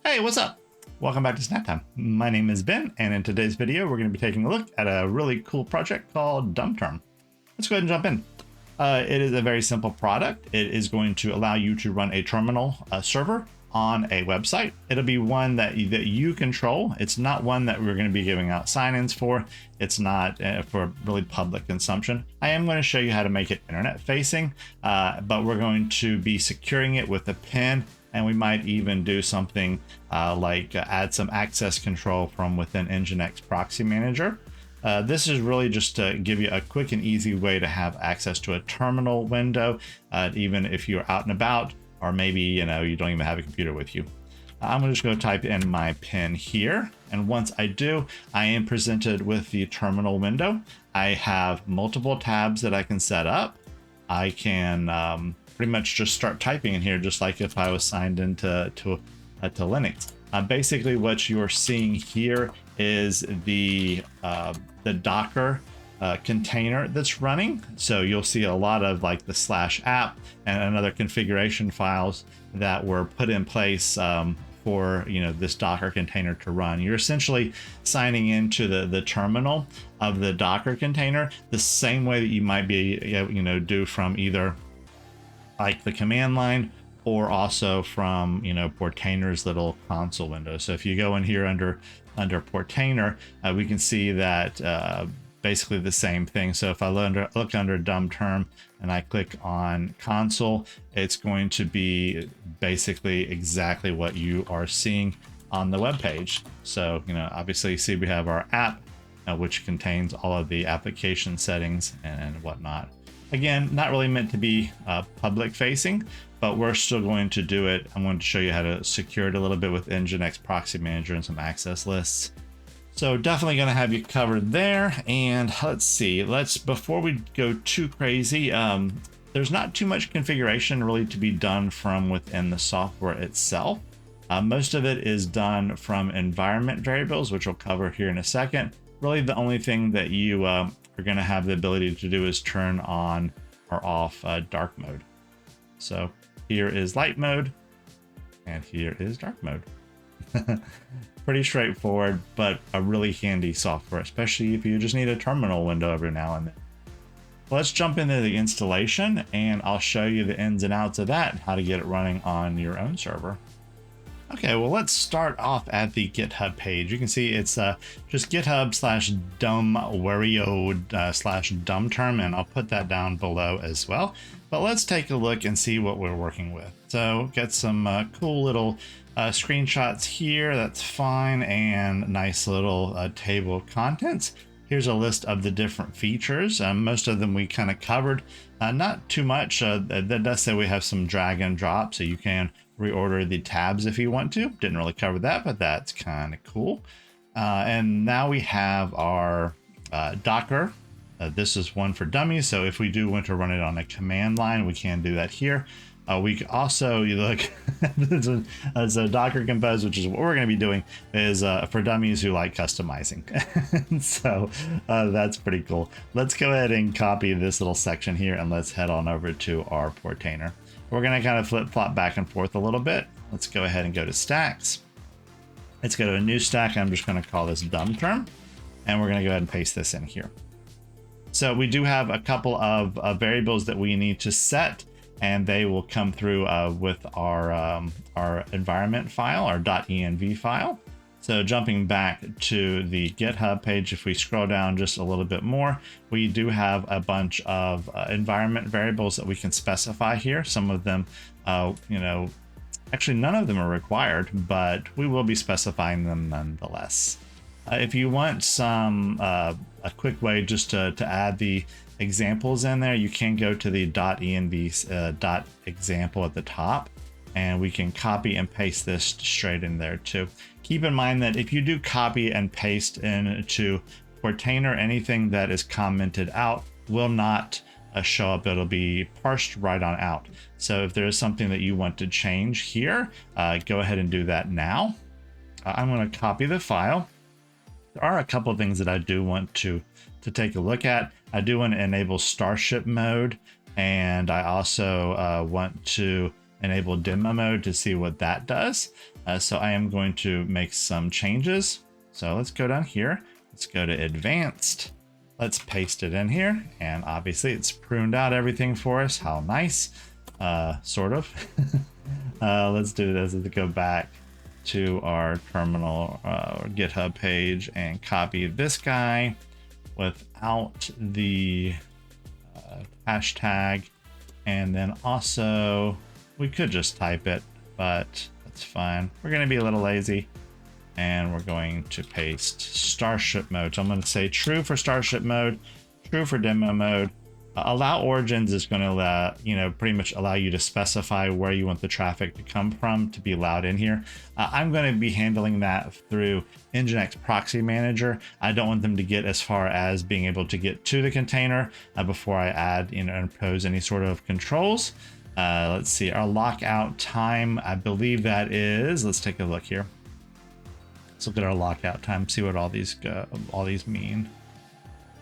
Hey, what's up? Welcome back to Snack Time. My name is Ben, and in today's video, we're going to be taking a look at a really cool project called DumbTerm. Let's go ahead and jump in. It is a very simple product. It is going to allow you to run a terminal server on a website. It'll be one that you control. It's not one that we're going to be giving out sign-ins for. It's not for really public consumption. I am going to show you how to make it internet facing, but we're going to be securing it with a pin. And we might even do something like add some access control from within Nginx Proxy Manager. This is really just to give you a quick and easy way to have access to a terminal window, even if you're out and about, or maybe you don't even have a computer with you. I'm just going to type in my PIN here, and once I do, I am presented with the terminal window. I have multiple tabs that I can set up. I can pretty much just start typing in here, just like if I was signed into Linux. Basically, what you're seeing here is the Docker container that's running. So you'll see a lot of like the /app and other configuration files that were put in place for this Docker container to run. You're essentially signing into the terminal of the Docker container the same way that you might be do from either like the command line or also from Portainer's little console window. So if you go in here under Portainer, we can see that basically the same thing. So if I look under DumbTerm and I click on console, it's going to be basically exactly what you are seeing on the web page. So obviously see we have our app, which contains all of the application settings and whatnot. Again, not really meant to be public facing, but we're still going to do it. I'm going to show you how to secure it a little bit with Nginx Proxy Manager and some access lists. So definitely going to have you covered there. And let's see, before we go too crazy, there's not too much configuration really to be done from within the software itself. Most of it is done from environment variables, which we'll cover here in a second. Really, the only thing that you are going to have the ability to do is turn on or off dark mode. So here is light mode and here is dark mode. Pretty straightforward, but a really handy software, especially if you just need a terminal window every now and then. Let's jump into the installation and I'll show you the ins and outs of that, how to get it running on your own server. Okay, well, let's start off at the GitHub page. You can see it's just github/dumbwario/dumbterm, and I'll put that down below as well. But let's take a look and see what we're working with. So get some cool little screenshots here. That's fine, and nice little table of contents. Here's a list of the different features. Most of them we kind of covered, not too much. That does say we have some drag and drop, so you can reorder the tabs if you want to. Didn't really cover that, but that's kind of cool. And now we have our Docker. This is one for dummies, so if we do want to run it on a command line, we can do that here. We can also, you look, as a Docker Compose, which is what we're going to be doing, is for dummies who like customizing. So that's pretty cool. Let's go ahead and copy this little section here and let's head on over to our Portainer. We're going to kind of flip-flop back and forth a little bit. Let's go ahead and go to stacks. Let's go to a new stack. I'm just going to call this DumbTerm, and we're going to go ahead and paste this in here. So we do have a couple of variables that we need to set, and they will come through with our environment file, our .env file. So jumping back to the GitHub page, if we scroll down just a little bit more, we do have a bunch of environment variables that we can specify here. Some of them, actually none of them are required, but we will be specifying them nonetheless. If you want some a quick way just to add the examples in there, you can go to the .env .example at the top, and we can copy and paste this straight in there too. Keep in mind that if you do copy and paste into Portainer, anything that is commented out will not show up. It'll be parsed right on out. So if there is something that you want to change here, go ahead and do that now. I'm going to copy the file. There are a couple of things that I do want to take a look at. I do want to enable Starship mode, and I also want to enable demo mode to see what that does. So I am going to make some changes. So let's go down here. Let's go to advanced. Let's paste it in here. And obviously it's pruned out everything for us. How nice. Sort of. Let's do this. Let's go back to our terminal or GitHub page and copy this guy without the hashtag. And then also we could just type it, but that's fine. We're going to be a little lazy and we're going to paste Starship mode. So I'm going to say true for Starship mode, true for demo mode. Allow origins is going to allow, pretty much allow you to specify where you want the traffic to come from to be allowed in here. I'm going to be handling that through Nginx Proxy Manager. I don't want them to get as far as being able to get to the container before I add, impose any sort of controls. Let's see, our lockout time, I believe that is, let's take a look here. Let's look at our lockout time, see what all these mean.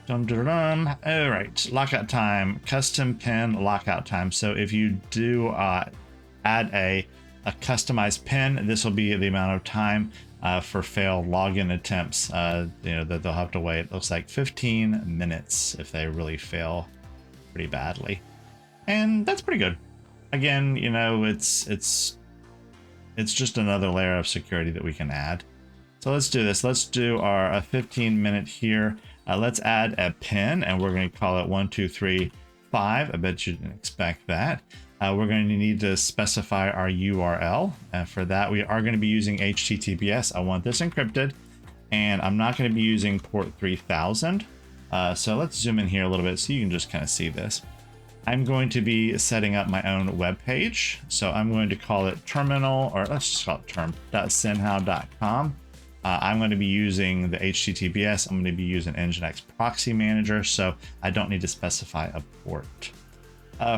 All right, lockout time, custom pin lockout time. So if you do add a customized pin, this will be the amount of time for failed login attempts, that they'll have to wait. It looks like 15 minutes if they really fail pretty badly. And that's pretty good. Again, it's just another layer of security that we can add. So let's do this. Let's do our 15-minute here. Let's add a pin and we're going to call it 1235. I bet you didn't expect that. We're going to need to specify our URL. For that, we are going to be using HTTPS. I want this encrypted and I'm not going to be using port 3000. So let's zoom in here a little bit so you can just kind of see this. I'm going to be setting up my own web page. So I'm going to call it terminal, or let's just call it term.synhow.com. I'm going to be using the HTTPS. I'm going to be using Nginx Proxy Manager, so I don't need to specify a port.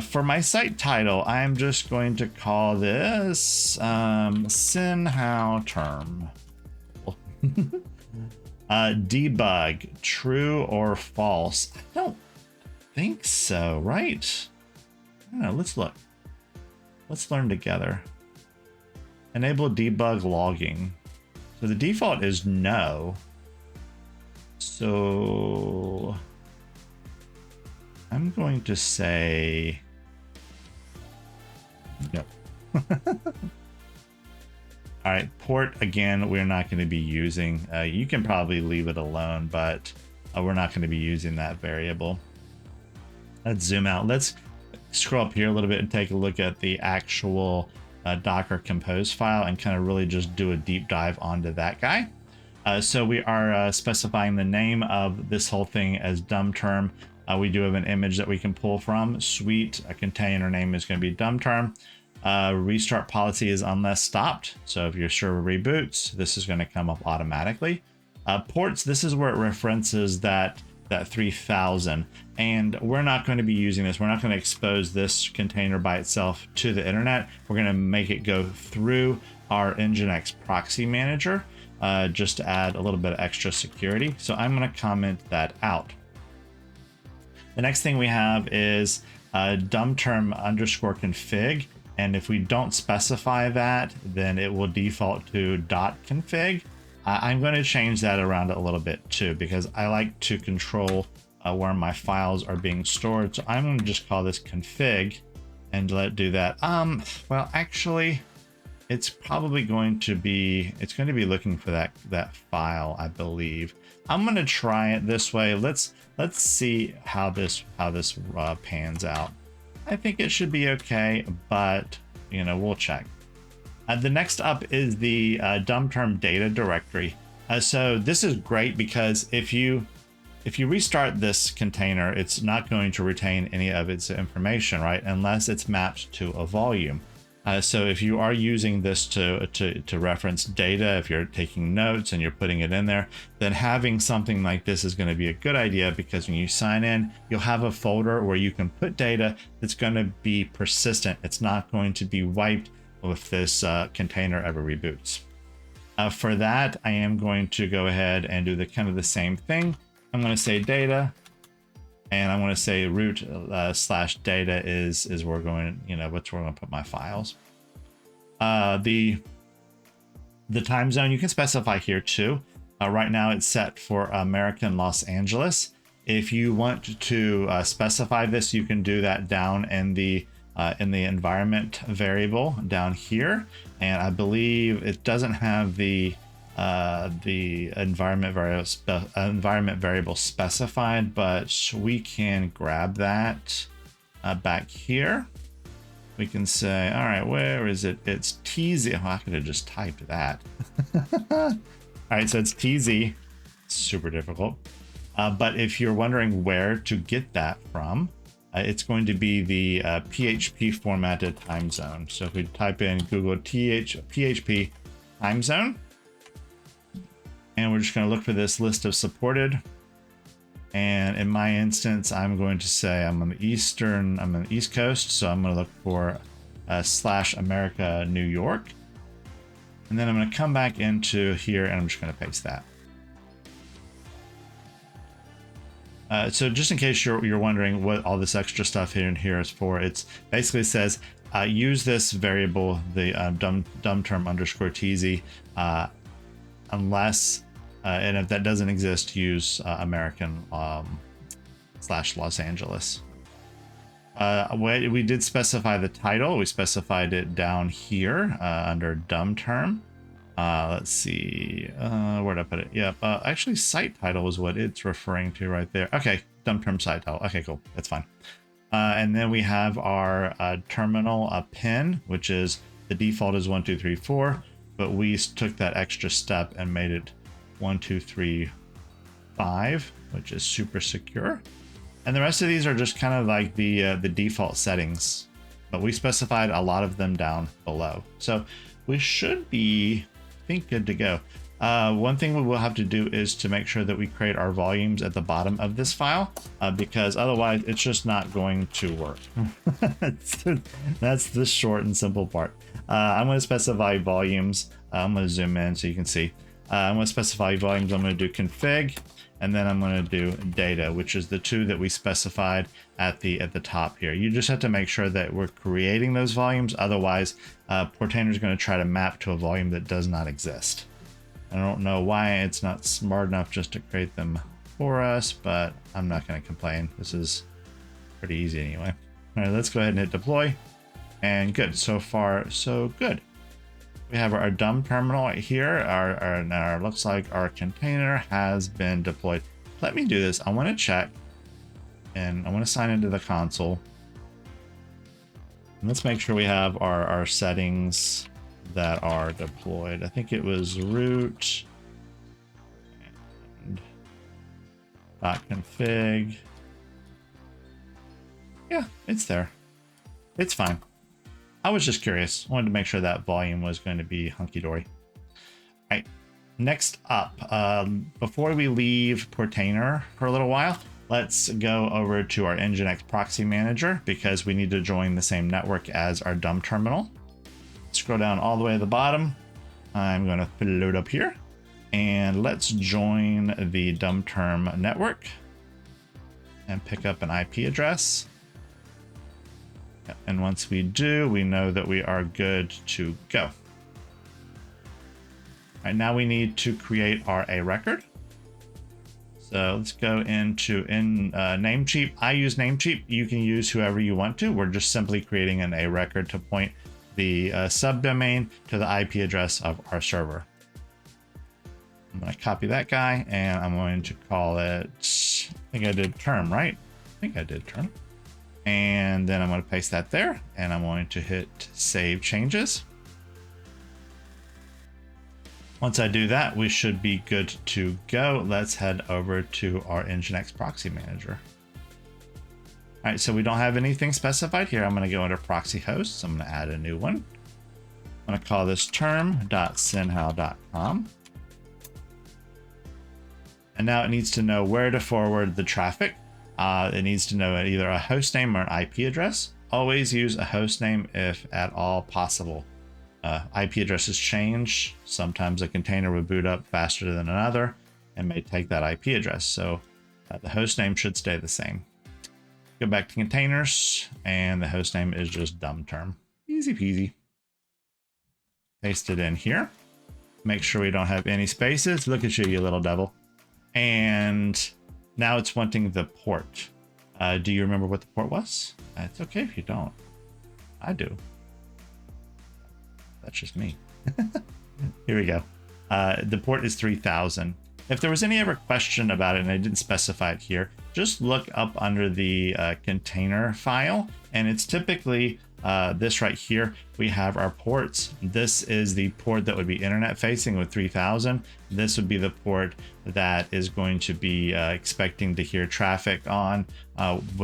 For my site title, I'm just going to call this SYNHOW term. Debug, true or false? I don't think so, right? I don't know, let's look. Let's learn together. Enable debug logging. So the default is no. So I'm going to say no. All right, port, again, we're not going to be using. You can probably leave it alone, but we're not going to be using that variable. Let's zoom out. Let's scroll up here a little bit and take a look at the actual Docker compose file and kind of really just do a deep dive onto that guy. So we are specifying the name of this whole thing as DumbTerm. We do have an image that we can pull from. Sweet. A container name is going to be DumbTerm. Restart policy is unless stopped. So if your server reboots, this is going to come up automatically. Ports, this is where it references that 3000, and we're not going to be using this. We're not going to expose this container by itself to the internet. We're going to make it go through our Nginx Proxy Manager just to add a little bit of extra security. So I'm going to comment that out. The next thing we have is DumbTerm_config, and if we don't specify that, then it will default to .config. I'm going to change that around a little bit too, because I like to control where my files are being stored. So I'm going to just call this config and let it do that. Well, actually, it's probably going to be, looking for that file, I believe. I'm going to try it this way. Let's see how this pans out. I think it should be okay, but we'll check. The next up is the DumbTerm data directory. So this is great because if you restart this container, it's not going to retain any of its information, right? Unless it's mapped to a volume. So if you are using this to reference data, if you're taking notes and you're putting it in there, then having something like this is going to be a good idea, because when you sign in, you'll have a folder where you can put data that's going to be persistent. It's not going to be wiped if this container ever reboots. For that, I am going to go ahead and do the same thing. I'm going to say data, and I'm going to say root /data is where we're going, that's where I'm going to put my files. The time zone you can specify here too. Right now it's set for American Los Angeles. If you want to specify this, you can do that down in the environment variable down here. And I believe it doesn't have the environment variable specified, but we can grab that back here. We can say, all right, where is it? It's TZ. Oh, I could have just typed that. All right, so it's TZ. Super difficult. But if you're wondering where to get that from, it's going to be the PHP formatted time zone. So if we type in Google PHP time zone, and we're just going to look for this list of supported. And in my instance, I'm going to say I'm on the East Coast. So I'm going to look for /America New York. And then I'm going to come back into here and I'm just going to paste that. So just in case you're wondering what all this extra stuff here and here is for, it's basically says use this variable, the DumbTerm_tz, unless and if that doesn't exist, use American /Los Angeles. We did specify the title. We specified it down here under DumbTerm. Let's see, where'd I put it? Yep, actually site title is what it's referring to right there. Okay, DumbTerm site title. Okay, cool, that's fine. And then we have our terminal pin, which is the default is 1, 2, 3, 4, but we took that extra step and made it 1, 2, 3, 5, which is super secure. And the rest of these are just kind of like the default settings, but we specified a lot of them down below. So we should be, I think, good to go. One thing we will have to do is to make sure that we create our volumes at the bottom of this file, because otherwise it's just not going to work. That's the short and simple part. I'm going to specify volumes. I'm going to zoom in so you can see. I'm going to specify volumes. I'm going to do config, and then I'm going to do data, which is the two that we specified at the top here. You just have to make sure that we're creating those volumes. Otherwise, Portainer is going to try to map to a volume that does not exist. I don't know why it's not smart enough just to create them for us, but I'm not going to complain. This is pretty easy anyway. All right, let's go ahead and hit deploy. And good. So far, so good. We have our dumb terminal right here. Our looks like our container has been deployed. Let me do this. I want to check, and I want to sign into the console. And let's make sure we have our settings that are deployed. I think it was root and .config. Yeah, it's there. It's fine. I was just curious. I wanted to make sure that volume was going to be hunky-dory. All right, next up, before we leave Portainer for a little while, let's go over to our Nginx Proxy Manager because we need to join the same network as our dumb terminal. Scroll down all the way to the bottom. I'm going to load up here, and let's join the DumbTerm network and pick up an IP address. And once we do, we know that we are good to go. All right, now we need to create our A record. So let's go into Namecheap. I use Namecheap. You can use whoever you want to. We're just simply creating an A record to point the subdomain to the IP address of our server. I'm going to copy that guy, and I'm going to call it, I think I did term, right? I think I did term. And then I'm going to paste that there, and I'm going to hit save changes. Once I do that, we should be good to go. Let's head over to our Nginx Proxy Manager. All right, so we don't have anything specified here. I'm going to go under proxy hosts. I'm going to add a new one. I'm going to call this term.synhow.com. And now it needs to know where to forward the traffic. It needs to know either a host name or an IP address. Always use a host name if at all possible. IP addresses change. Sometimes a container will boot up faster than another and may take that IP address. So the host name should stay the same. Go back to containers, and the host name is just DumbTerm. Easy peasy. Paste it in here. Make sure we don't have any spaces. Look at you, you little devil. And now it's wanting the port. Do you remember what the port was? It's okay if you don't. I do. That's just me. Here we go. The port is 3000. If there was any ever question about it and I didn't specify it here, just look up under the container file, and it's typically this right here. We have our ports. This is the port that would be internet facing with 3000. This would be the port that is going to be expecting to hear traffic on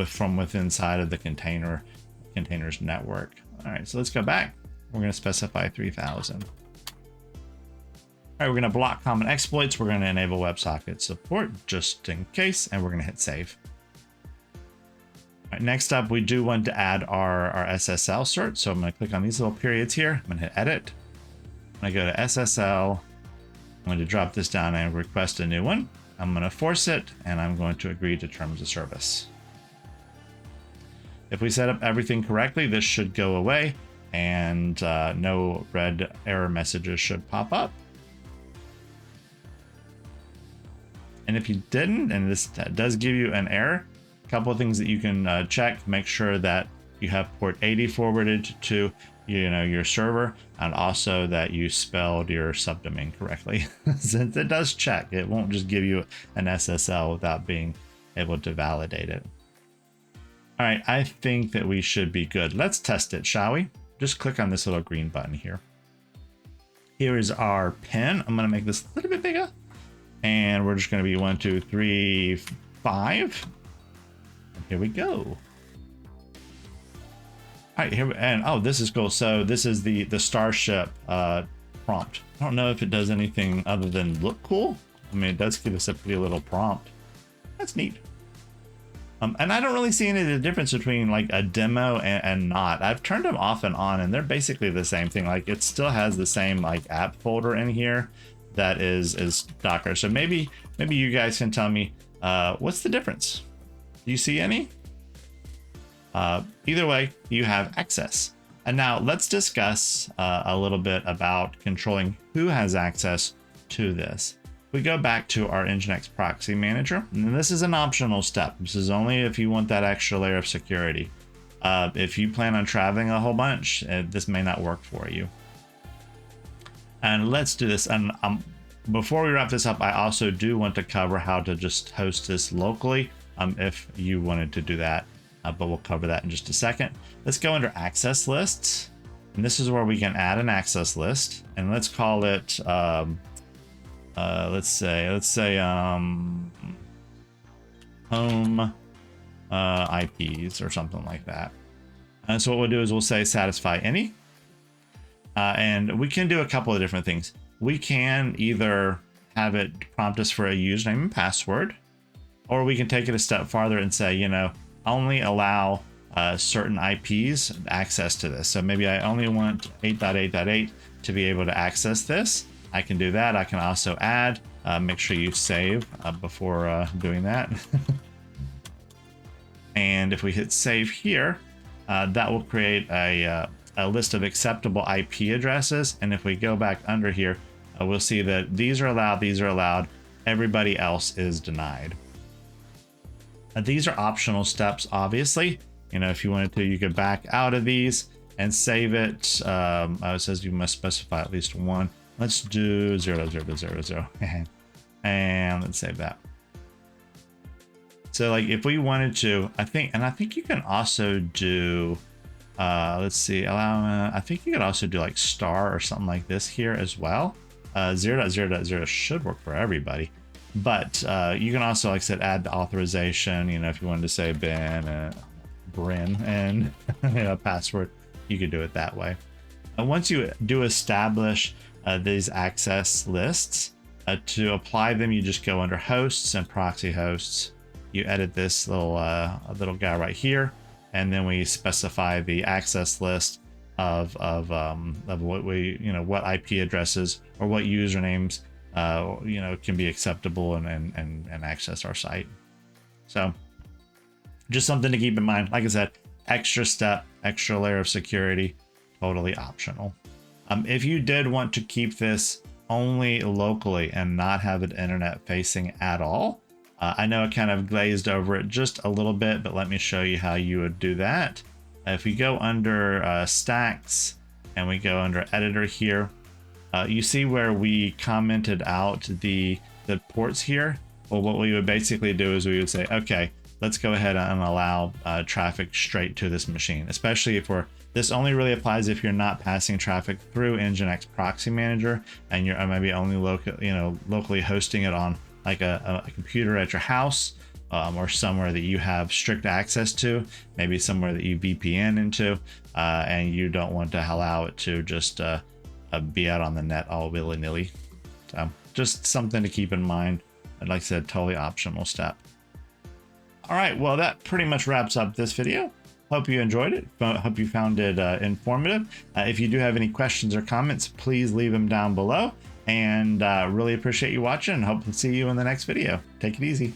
from within inside of the containers network. All right, so let's go back. We're going to specify 3000. All right, we're going to block common exploits. We're going to enable WebSocket support just in case, and we're going to hit save. All right, next up, we do want to add our SSL cert. So I'm going to click on these little periods here. I'm going to hit edit. I'm going to go to SSL. I'm going to drop this down and request a new one. I'm going to force it, and I'm going to agree to terms of service. If we set up everything correctly, this should go away, and no red error messages should pop up. And if you didn't, and this does give you an error, a couple of things that you can check. Make sure that you have port 80 forwarded to your server, and also that you spelled your subdomain correctly. Since it does check, it won't just give you an SSL without being able to validate it. All right, I think that we should be good. Let's test it, shall we? Just click on this little green button here. Here is our pin. I'm going to make this a little bit bigger. And we're just going to be 1, 2, 3, 5. Here we go. All right, here, and oh, this is cool. So this is the Starship prompt. I don't know if it does anything other than look cool. I mean, it does give us a pretty little prompt. That's neat. And I don't really see any of the difference between like a demo and not. I've turned them off and on, and they're basically the same thing. Like it still has the same like app folder in here that is Docker. So maybe you guys can tell me what's the difference. Do you see any? Either way, you have access. And now let's discuss a little bit about controlling who has access to this. We go back to our Nginx Proxy Manager, and this is an optional step. This is only if you want that extra layer of security. If you plan on traveling a whole bunch, this may not work for you. And let's do this. And before we wrap this up, I also do want to cover how to just host this locally if you wanted to do that, but we'll cover that in just a second. Let's go under access lists, and this is where we can add an access list, and let's call it let's say home IPs or something like that. And so what we'll do is we'll say satisfy any, and we can do a couple of different things. We can either have it prompt us for a username and password, or we can take it a step farther and say, only allow certain IPs access to this. So maybe I only want 8.8.8 to be able to access this. I can do that. I can also add, make sure you save before doing that. And if we hit save here, that will create a list of acceptable IP addresses. And if we go back under here, we'll see that these are allowed, everybody else is denied. These are optional steps, obviously. If you wanted to, you could back out of these and save it. It says you must specify at least one. Let's do 0.0.0.0 and let's save that. So like if we wanted to, I think you can also do, let's see, I think you could also do like star or something like this here as well. 0.0.0 should work for everybody, but you can also, like I said, add the authorization. If you wanted to say Bryn and a password, you could do it that way. And once you do establish these access lists, to apply them, you just go under hosts and proxy hosts. You edit this little guy right here, and then we specify the access list of what what IP addresses or what usernames can be acceptable and access our site. So just something to keep in mind. Like I said, extra step, extra layer of security, totally optional. If you did want to keep this only locally and not have it internet facing at all, I know it kind of glazed over it just a little bit, but let me show you how you would do that. If we go under stacks and we go under editor here, you see where we commented out the ports here. Well, what we would basically do is we would say, okay, let's go ahead and allow traffic straight to this machine, especially if this only really applies if you're not passing traffic through Nginx Proxy Manager and you're maybe only locally hosting it on like a computer at your house, or somewhere that you have strict access to, maybe somewhere that you VPN into, and you don't want to allow it to just be out on the net all willy-nilly. So just something to keep in mind. And like I said, totally optional step. All right, well, that pretty much wraps up this video. Hope you enjoyed it. Hope you found it informative. If you do have any questions or comments, please leave them down below. And really appreciate you watching, and hope to see you in the next video. Take it easy.